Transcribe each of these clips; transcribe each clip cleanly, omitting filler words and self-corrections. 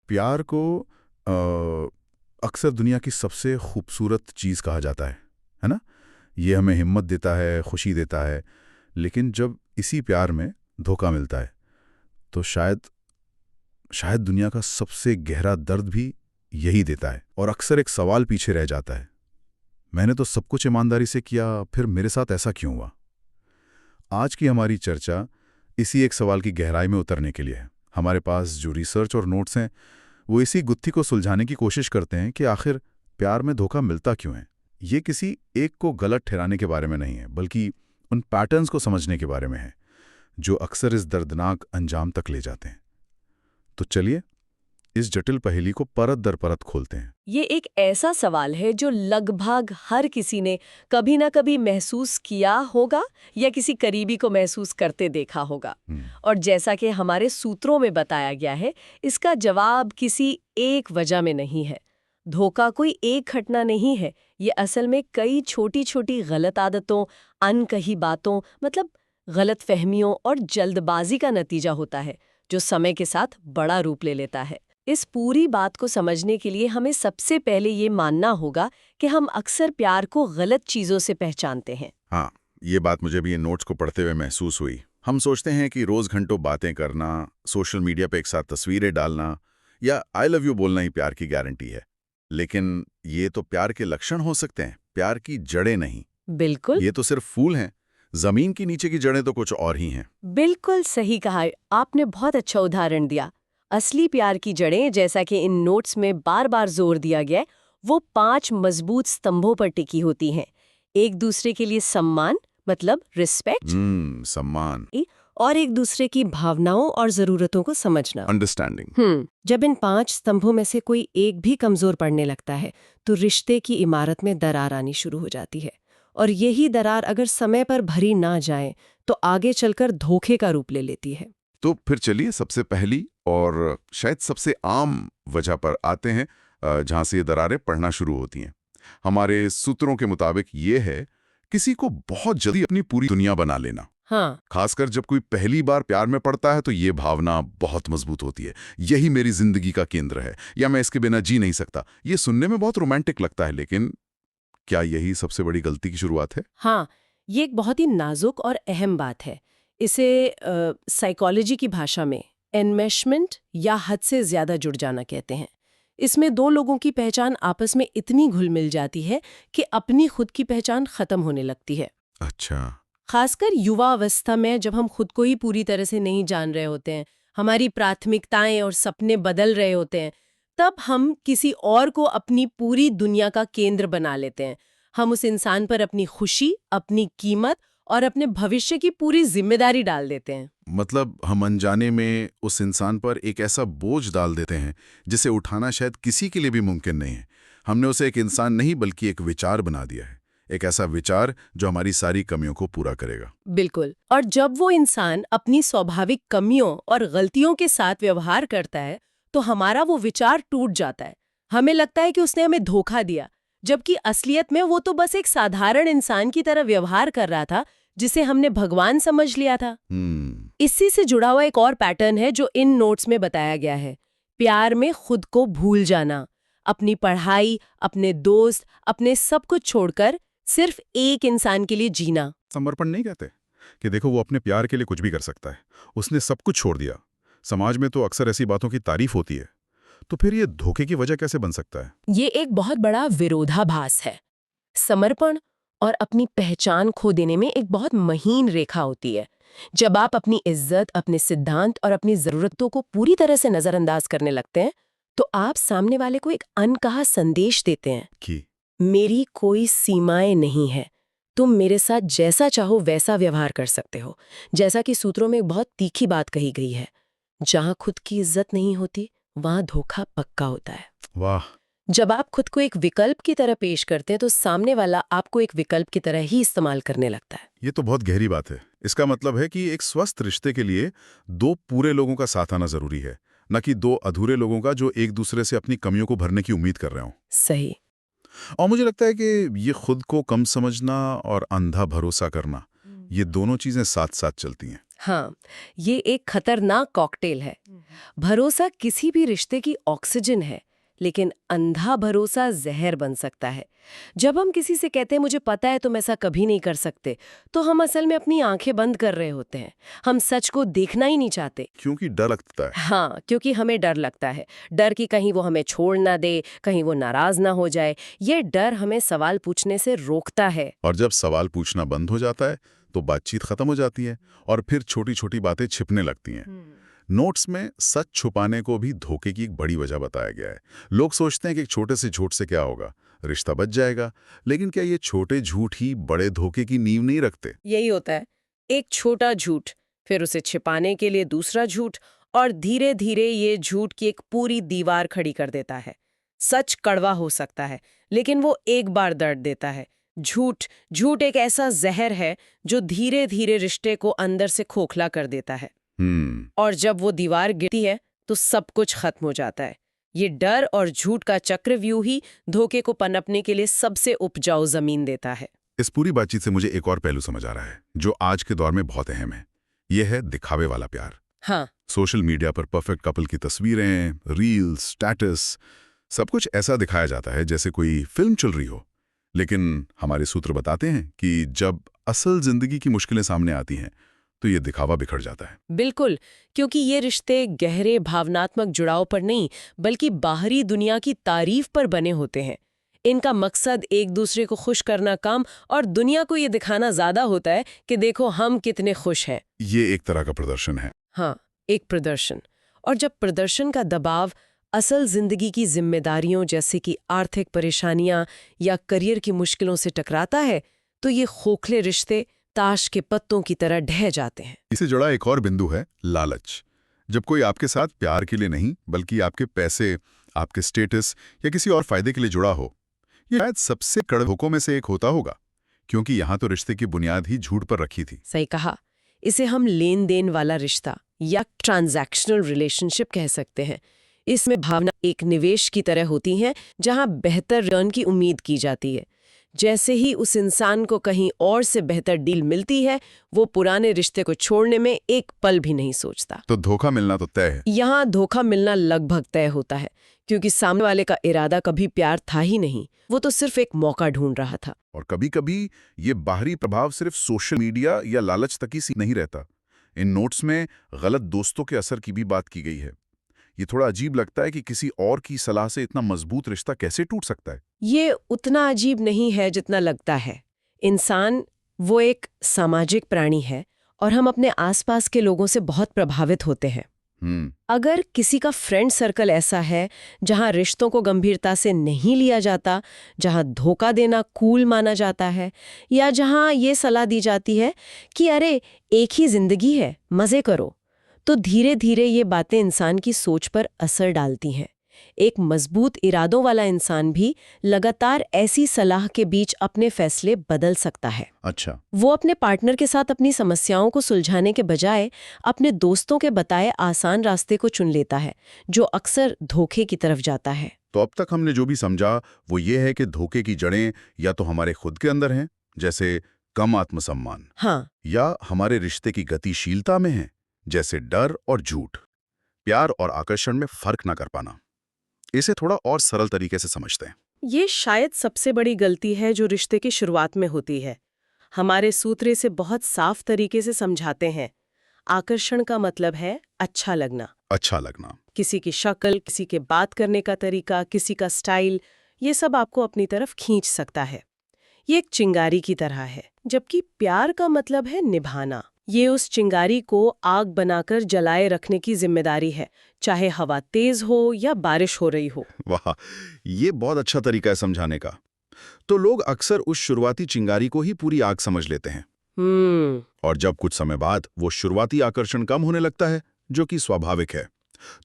प्यार को अक्सर दुनिया की सबसे खूबसूरत चीज़ कहा जाता है ना? ये हमें हिम्मत देता है, खुशी देता है। लेकिन जब इसी प्यार में धोखा मिलता है तो शायद शायद दुनिया का सबसे गहरा दर्द भी यही देता है। और अक्सर एक सवाल पीछे रह जाता है, मैंने तो सब कुछ ईमानदारी से किया, फिर मेरे साथ ऐसा क्यों हुआ? आज की हमारी चर्चा इसी एक सवाल की गहराई में उतरने के लिए है। हमारे पास जो रिसर्च और नोट्स हैं वो इसी गुत्थी को सुलझाने की कोशिश करते हैं कि आखिर प्यार में धोखा मिलता क्यों है। ये किसी एक को गलत ठहराने के बारे में नहीं है, बल्कि उन पैटर्न्स को समझने के बारे में है जो अक्सर इस दर्दनाक अंजाम तक ले जाते हैं। तो चलिए इस जटिल पहेली को परत दर परत खोलते हैं। ये एक ऐसा सवाल है जो लगभग हर किसी ने कभी ना कभी महसूस किया होगा या किसी करीबी को महसूस करते देखा होगा। और जैसा कि हमारे सूत्रों में बताया गया है, इसका जवाब किसी एक वजह में नहीं है। धोखा कोई एक घटना नहीं है, ये असल में कई छोटी छोटी गलत आदतों, अनकही बातों, मतलब गलत फहमियों और जल्दबाजी का नतीजा होता है, जो समय के साथ बड़ा रूप ले लेता है। इस पूरी बात को समझने के लिए हमें सबसे पहले ये मानना होगा कि हम अक्सर प्यार को गलत चीजों से पहचानते हैं। हाँ, ये बात मुझे भी इन नोट्स को पढ़ते हुए महसूस हुई। हम सोचते हैं कि रोज घंटों बातें करना, सोशल मीडिया पे एक साथ तस्वीरें डालना या आई लव यू बोलना ही प्यार की गारंटी है। लेकिन ये तो प्यार के लक्षण हो सकते हैं, प्यार की जड़ें नहीं। बिल्कुल, ये तो सिर्फ फूल हैं। जमीन के नीचे की जड़ें तो कुछ और ही हैं। बिल्कुल सही कहा। आपने बहुत अच्छा उदाहरण दिया। असली प्यार की जड़ें, जैसा कि इन नोट्स में बार बार जोर दिया गया है, वो 5 मजबूत स्तंभों पर टिकी होती हैं। एक दूसरे के लिए सम्मान, मतलब रिस्पेक्ट, सम्मान, और एक दूसरे की भावनाओं और जरूरतों को समझना, अंडरस्टैंडिंग। जब इन 5 स्तंभों में से कोई एक भी कमजोर पड़ने लगता है तो रिश्ते की इमारत में दरार आनी शुरू हो जाती है। और यही दरार अगर समय पर भरी ना जाए तो आगे चलकर धोखे का रूप ले लेती है। तो फिर चलिए सबसे पहली और शायद सबसे आम वजह पर आते हैं, जहां से ये दरारें पड़ना शुरू होती हैं। हमारे सूत्रों के मुताबिक ये है किसी को बहुत जल्दी अपनी पूरी दुनिया बना लेना। हाँ, खासकर जब कोई पहली बार प्यार में पड़ता है तो ये भावना बहुत मजबूत होती है, यही मेरी जिंदगी का केंद्र है या मैं इसके बिना जी नहीं सकता। ये सुनने में बहुत रोमांटिक लगता है, लेकिन क्या यही सबसे बड़ी गलती की शुरुआत है? हाँ, ये एक बहुत ही नाजुक और अहम बात है। इसे साइकोलॉजी की भाषा में एनमेशमेंट या हद से ज्यादा जुड़ जाना कहते हैं। इसमें दो लोगों की पहचान आपस में इतनी घुल मिल जाती है कि अपनी खुद की पहचान खत्म होने लगती है। अच्छा। खासकर युवा अवस्था में, जब हम खुद को ही पूरी तरह से नहीं जान रहे होते हैं, हमारी प्राथमिकताएं और सपने बदल रहे होते हैं, तब हम किसी और को अपनी पूरी दुनिया का केंद्र बना लेते हैं। हम उस इंसान पर अपनी खुशी, अपनी कीमत और अपने भविष्य की पूरी जिम्मेदारी डाल देते हैं। मतलब हम अनजाने में उस इंसान पर एक ऐसा बोझ डाल देते हैं जिसे उठाना शायद किसी के लिए भी मुमकिन नहीं है। हमने उसे एक इंसान नहीं बल्कि एक विचार बना दिया है, एक ऐसा विचार जो हमारी सारी कमियों को पूरा करेगा। बिल्कुल। और जब वो इंसान अपनी स्वाभाविक कमियों और गलतियों के साथ व्यवहार करता है तो हमारा वो विचार टूट जाता है। हमें लगता है कि उसने हमें धोखा दिया, जबकि असलियत में वो तो बस एक साधारण इंसान की तरह व्यवहार कर रहा था जिसे हमने भगवान समझ लिया था। इसी से जुड़ा हुआ एक और पैटर्न है जो इन नोट्स में बताया गया है। प्यार में खुद को भूल जाना, अपनी पढ़ाई, अपने दोस्त, अपने सब कुछ छोड़कर सिर्फ एक इंसान के लिए जीना। समर्पण नहीं कहते कि देखो वो अपने प्यार के लिए कुछ भी कर सकता है, उसने सब कुछ छोड़ दिया। समाज में तो अक्सर ऐसी बातों की तारीफ होती है, तो फिर ये धोखे की वजह कैसे बन सकता है? ये एक बहुत बड़ा विरोधाभास है। समर्पण और अपनी पहचान खो देने में एक बहुत महीन रेखा होती है। जब आप अपनी इज्जत, अपने सिद्धांत और अपनी जरूरतों को पूरी तरह से नजरअंदाज करने लगते हैं तो आप सामने वाले को एक अनकहा संदेश देते हैं कि मेरी कोई सीमाएं नहीं है, तुम मेरे साथ जैसा चाहो वैसा व्यवहार कर सकते हो। जैसा कि सूत्रों में एक बहुत तीखी बात कही गई है, जहां खुद की इज्जत नहीं होती वहां धोखा पक्का होता है। वाह। जब आप खुद को एक विकल्प की तरह पेश करते हैं तो सामने वाला आपको एक विकल्प की तरह ही इस्तेमाल करने लगता है। ये तो बहुत गहरी बात है। इसका मतलब है कि एक स्वस्थ रिश्ते के लिए दो पूरे लोगों का साथ आना जरूरी है, न कि दो अधूरे लोगों का जो एक दूसरे से अपनी कमियों को भरने की उम्मीद कर रहे हों। सही। और मुझे लगता है कि ये खुद को कम समझना और अंधा भरोसा करना, ये दोनों चीजें साथ साथ चलती हैं। हाँ, ये एक खतरनाक कॉकटेल है। भरोसा किसी भी रिश्ते की ऑक्सीजन है, लेकिन अंधा भरोसा जहर बन सकता है। जब हम किसी से कहते हैं मुझे पता है तुम ऐसा कभी नहीं कर सकते, तो हम असल में अपनी आंखें बंद कर रहे होते हैं। हम सच को देखना ही नहीं चाहते। क्योंकि डर लगता है। हाँ, क्योंकि हमें डर लगता है। डर कि कहीं वो हमें छोड़ ना दे, कहीं वो नाराज ना हो जाए। ये डर हमें सवाल पूछने से रोकता है। और जब सवाल पूछना बंद हो जाता है तो बातचीत खत्म हो जाती है और फिर छोटी छोटी बातें छिपने लगती हैं। नोट्स में सच छुपाने को भी धोखे की एक बड़ी वजह बताया गया है। लोग सोचते हैं कि एक छोटे से झूठ से क्या होगा, रिश्ता बच जाएगा। लेकिन क्या ये छोटे झूठ ही बड़े धोखे की नींव नहीं रखते? यही होता है, एक छोटा झूठ, फिर उसे छिपाने के लिए दूसरा झूठ, और धीरे धीरे ये झूठ की एक पूरी दीवार खड़ी कर देता है। सच कड़वा हो सकता है, लेकिन वो एक बार दर्द देता है। झूठ झूठ एक ऐसा जहर है जो धीरे धीरे रिश्ते को अंदर से खोखला कर देता है। और जब वो दीवार गिरती है तो सब कुछ खत्म हो जाता है। ये डर और झूठ का चक्रव्यूह ही धोखे को पनपने के लिए सबसे उपजाऊ जमीन देता है। इस पूरी बातचीत से मुझे एक और पहलू समझ आ रहा है जो आज के दौर में बहुत अहम है। यह है दिखावे वाला प्यार। हाँ, सोशल मीडिया पर परफेक्ट कपल की तस्वीरें, रील्स, स्टेटस, सब कुछ ऐसा दिखाया जाता है जैसे कोई फिल्म चल रही हो। लेकिन हमारे सूत्र बताते हैं कि जब असल जिंदगी की मुश्किलें सामने आती हैं तो ये दिखावा बिखर जाता है। बिल्कुल, क्योंकि ये रिश्ते गहरे भावनात्मक जुड़ाव पर नहीं, बल्कि बाहरी दुनिया की तारीफ पर बने होते हैं। इनका मकसद एक दूसरे को खुश करना कम और दुनिया को ये दिखाना ज्यादा होता है कि देखो हम कितने खुश हैं। ये एक तरह का प्रदर्शन है। हाँ, एक प्रदर्शन। और जब प्रदर्शन का दबाव असल जिंदगी की जिम्मेदारियों जैसे कि आर्थिक परेशानियां या करियर की मुश्किलों से टकराता है, तो ये खोखले रिश्ते ताश के पत्तों की तरह ढह जाते हैं। इसे जुड़ा एक और बिंदु है लालच। जब कोई आपके साथ प्यार के लिए नहीं बल्कि आपके पैसे, आपके स्टेटस या किसी और फायदे के लिए जुड़ा हो, ये शायद सबसे कड़वे धोखों में से एक होता होगा, क्योंकि यहाँ तो रिश्ते की बुनियाद ही झूठ पर रखी थी। सही कहा। इसे हम लेन देन वाला रिश्ता या ट्रांजैक्शनल रिलेशनशिप कह सकते हैं। इसमें भावना एक निवेश की तरह होती है जहां बेहतर रिटर्न की उम्मीद की जाती है। जैसे ही उस इंसान को कहीं और से बेहतर डील मिलती है, वो पुराने रिश्ते को छोड़ने में एक पल भी नहीं सोचता। तो धोखा मिलना तो तय है। यहाँ धोखा मिलना लगभग तय होता है, क्योंकि सामने वाले का इरादा कभी प्यार था ही नहीं, वो तो सिर्फ एक मौका ढूंढ रहा था। और कभी-कभी ये बाहरी प्रभाव सिर्फ सोशल मीडिया या लालच तक ही सीमित नहीं रहता। इन नोट्स में गलत दोस्तों के असर की भी बात की गई है। ये थोड़ा अजीब लगता है कि किसी और की सलाह से इतना मजबूत रिश्ता कैसे टूट सकता है। ये उतना अजीब नहीं है जितना लगता है। इंसान वो एक सामाजिक प्राणी है और हम अपने आसपास के लोगों से बहुत प्रभावित होते हैं। अगर किसी का फ्रेंड सर्कल ऐसा है जहां रिश्तों को गंभीरता से नहीं लिया जाता, जहां धोखा देना कूल माना जाता है, या जहां ये सलाह दी जाती है कि अरे एक ही जिंदगी है, मजे करो, तो धीरे धीरे ये बातें इंसान की सोच पर असर डालती हैं। एक मजबूत इरादों वाला इंसान भी लगातार ऐसी सलाह के बीच अपने फैसले बदल सकता है। अच्छा। वो अपने पार्टनर के साथ अपनी समस्याओं को सुलझाने के बजाय अपने दोस्तों के बताए आसान रास्ते को चुन लेता है, जो अक्सर धोखे की तरफ जाता है। तो अब तक हमने जो भी समझा वो ये है कि धोखे की जड़ें या तो हमारे खुद के अंदर हैं, जैसे कम आत्मसम्मान, हाँ, या हमारे रिश्ते की गतिशीलता में है, जैसे डर और झूठ, प्यार और आकर्षण में फर्क ना कर पाना। इसे थोड़ा और सरल तरीके से समझते हैं। ये शायद सबसे बड़ी गलती है जो रिश्ते की शुरुआत में होती है। हमारे सूत्र इसे बहुत साफ तरीके से समझाते हैं। आकर्षण का मतलब है अच्छा लगना। अच्छा लगना। किसी की शक्ल, किसी के बात करने का तरीका, किसी का स्टाइल, ये सब आपको अपनी तरफ खींच सकता है। ये एक चिंगारी की तरह है। जबकि प्यार का मतलब है निभाना। ये उस चिंगारी को आग बनाकर जलाए रखने की जिम्मेदारी है, चाहे हवा तेज हो या बारिश हो रही हो। वाह, ये बहुत अच्छा तरीका है समझाने का। तो लोग अक्सर उस शुरुआती चिंगारी को ही पूरी आग समझ लेते हैं। और जब कुछ समय बाद वो शुरुआती आकर्षण कम होने लगता है, जो कि स्वाभाविक है,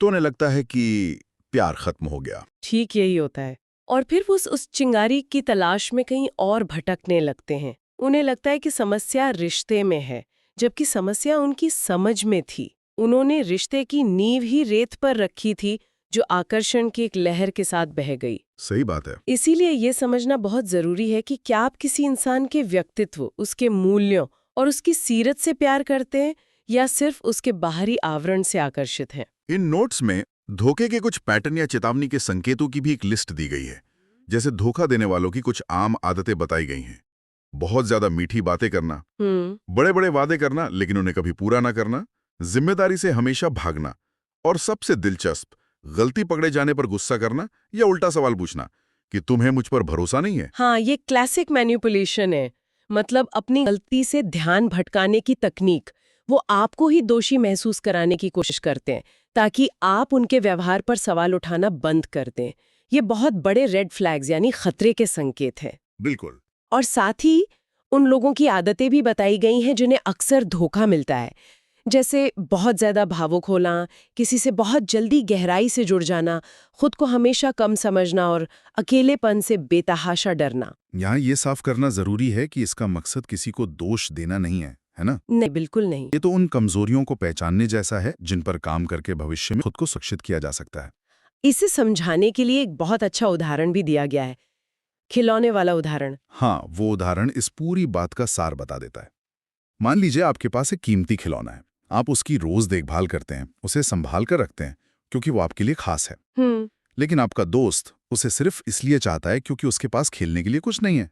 तो उन्हें लगता है कि प्यार खत्म हो गया। ठीक यही होता है। और फिर वो उस चिंगारी की तलाश में कहीं और भटकने लगते हैं। उन्हें लगता है कि समस्या रिश्ते में है, जबकि समस्या उनकी समझ में थी। उन्होंने रिश्ते की नींव ही रेत पर रखी थी, जो आकर्षण की एक लहर के साथ बह गई। सही बात है। इसीलिए ये समझना बहुत जरूरी है कि क्या आप किसी इंसान के व्यक्तित्व, उसके मूल्यों और उसकी सीरत से प्यार करते हैं, या सिर्फ उसके बाहरी आवरण से आकर्षित हैं। इन नोट्स में धोखे के कुछ पैटर्न या चेतावनी के संकेतों की भी एक लिस्ट दी गई है। जैसे धोखा देने वालों की कुछ आम आदतें बताई गई हैं। बहुत ज्यादा मीठी बातें करना, बड़े बड़े वादे करना लेकिन उन्हें कभी पूरा ना करना, जिम्मेदारी से हमेशा भागना, और सबसे दिलचस्प, गलती पकड़े जाने पर गुस्सा करना या उल्टा सवाल पूछना कि तुम्हें मुझ पर भरोसा नहीं है। हाँ, ये क्लासिक मैनिपुलेशन है। मतलब अपनी गलती से ध्यान भटकाने की तकनीक। वो आपको ही दोषी महसूस कराने की कोशिश करते हैं ताकि आप उनके व्यवहार पर सवाल उठाना बंद कर दें। ये बहुत बड़े रेड फ्लैग्स यानी खतरे के संकेत हैं। बिल्कुल। और साथ ही उन लोगों की आदतें भी बताई गई हैं जिन्हें अक्सर धोखा मिलता है, जैसे बहुत ज्यादा भावुक होना, किसी से बहुत जल्दी गहराई से जुड़ जाना, खुद को हमेशा कम समझना और अकेलेपन से बेतहाशा डरना। यहाँ ये साफ करना जरूरी है कि इसका मकसद किसी को दोष देना नहीं है ना? नहीं, बिल्कुल नहीं। ये तो उन कमजोरियों को पहचानने जैसा है जिन पर काम करके भविष्य में खुद को सुरक्षित किया जा सकता है। इसे समझाने के लिए एक बहुत अच्छा उदाहरण भी दिया गया है, खिलौने वाला उदाहरण। हाँ, वो उदाहरण इस पूरी बात का सार बता देता है। मान लीजिए आपके पास एक कीमती खिलौना है। आप उसकी रोज देखभाल करते हैं, उसे संभाल कर रखते हैं क्योंकि वो आपके लिए खास है। लेकिन आपका दोस्त उसे सिर्फ इसलिए चाहता है क्योंकि उसके पास खेलने के लिए कुछ नहीं है।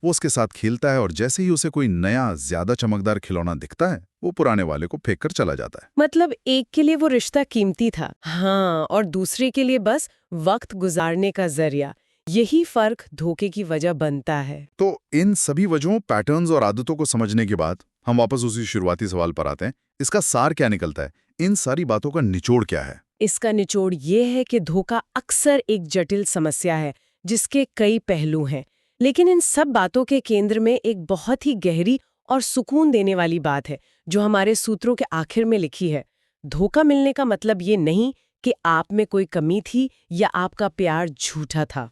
वो उसके साथ खेलता है और जैसे ही उसे कोई नया ज्यादा चमकदार खिलौना दिखता है, वो पुराने वाले को फेंक कर चला जाता है। मतलब एक के लिए वो रिश्ता कीमती था, हाँ, और दूसरे के लिए बस वक्त गुजारने का जरिया। यही फर्क धोखे की वजह बनता है। तो इन सभी वजहों, पैटर्न्स और आदतों को समझने के बाद हम वापस उसी शुरुआती सवाल पर आते हैं। इसका सार क्या निकलता है? इन सारी बातों का निचोड़ क्या है? इसका निचोड़ ये है कि धोखा अक्सर एक जटिल समस्या है जिसके कई पहलू हैं, लेकिन इन सब बातों के केंद्र में एक बहुत ही गहरी और सुकून देने वाली बात है जो हमारे सूत्रों के आखिर में लिखी है। धोखा मिलने का मतलब ये नहीं कि आप में कोई कमी थी या आपका प्यार झूठा था।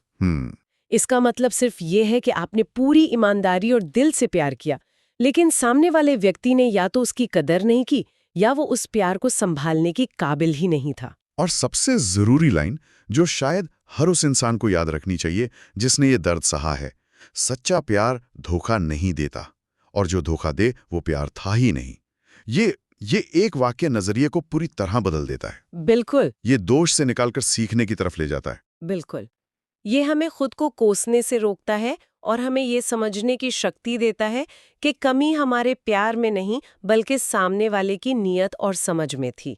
इसका मतलब सिर्फ ये है कि आपने पूरी ईमानदारी और दिल से प्यार किया, लेकिन सामने वाले व्यक्ति ने या तो उसकी कदर नहीं की या वो उस प्यार को संभालने की काबिल ही नहीं था। और सबसे जरूरी लाइन जो शायद हर उस इंसान को याद रखनी चाहिए जिसने ये दर्द सहा है, सच्चा प्यार धोखा नहीं देता, और जो धोखा दे वो प्यार था ही नहीं। ये एक वाक्य नजरिए को पूरी तरह बदल देता है। बिल्कुल। ये दोष से निकालकर सीखने की तरफ ले जाता है। बिल्कुल। ये हमें खुद को कोसने से रोकता है और हमें ये समझने की शक्ति देता है कि कमी हमारे प्यार में नहीं बल्कि सामने वाले की नीयत और समझ में थी।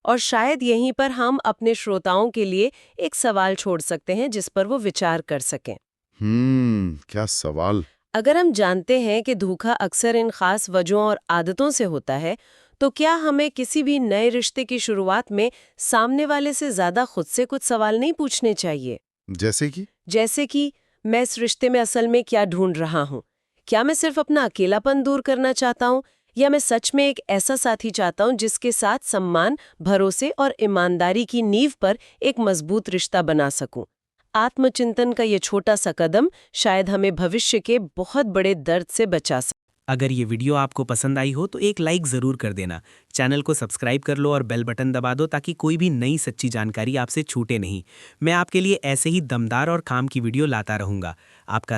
और शायद यहीं पर हम अपने श्रोताओं के लिए एक सवाल छोड़ सकते हैं जिस पर वो विचार कर सकें। क्या सवाल? अगर हम जानते हैं कि धोखा अक्सर इन खास वजहों और आदतों से होता है, तो क्या हमें किसी भी नए रिश्ते की शुरुआत में सामने वाले से ज्यादा खुद से कुछ सवाल नहीं पूछने चाहिए? जैसे कि मैं इस रिश्ते में असल में क्या ढूंढ रहा हूँ? क्या मैं सिर्फ अपना अकेलापन दूर करना चाहता हूँ या मैं सच में एक ऐसा साथी चाहता हूँ जिसके साथ सम्मान, भरोसे और ईमानदारी की नींव पर एक मजबूत रिश्ता बना सकूं? आत्मचिंतन का ये छोटा सा कदम शायद हमें भविष्य के बहुत बड़े दर्द से बचा सके। अगर ये वीडियो आपको पसंद आई हो तो एक लाइक ज़रूर कर देना। चैनल को सब्सक्राइब कर लो और बेल बटन दबा दो ताकि कोई भी नई सच्ची जानकारी आपसे छूटे नहीं। मैं आपके लिए ऐसे ही दमदार और काम की वीडियो लाता रहूँगा। आपका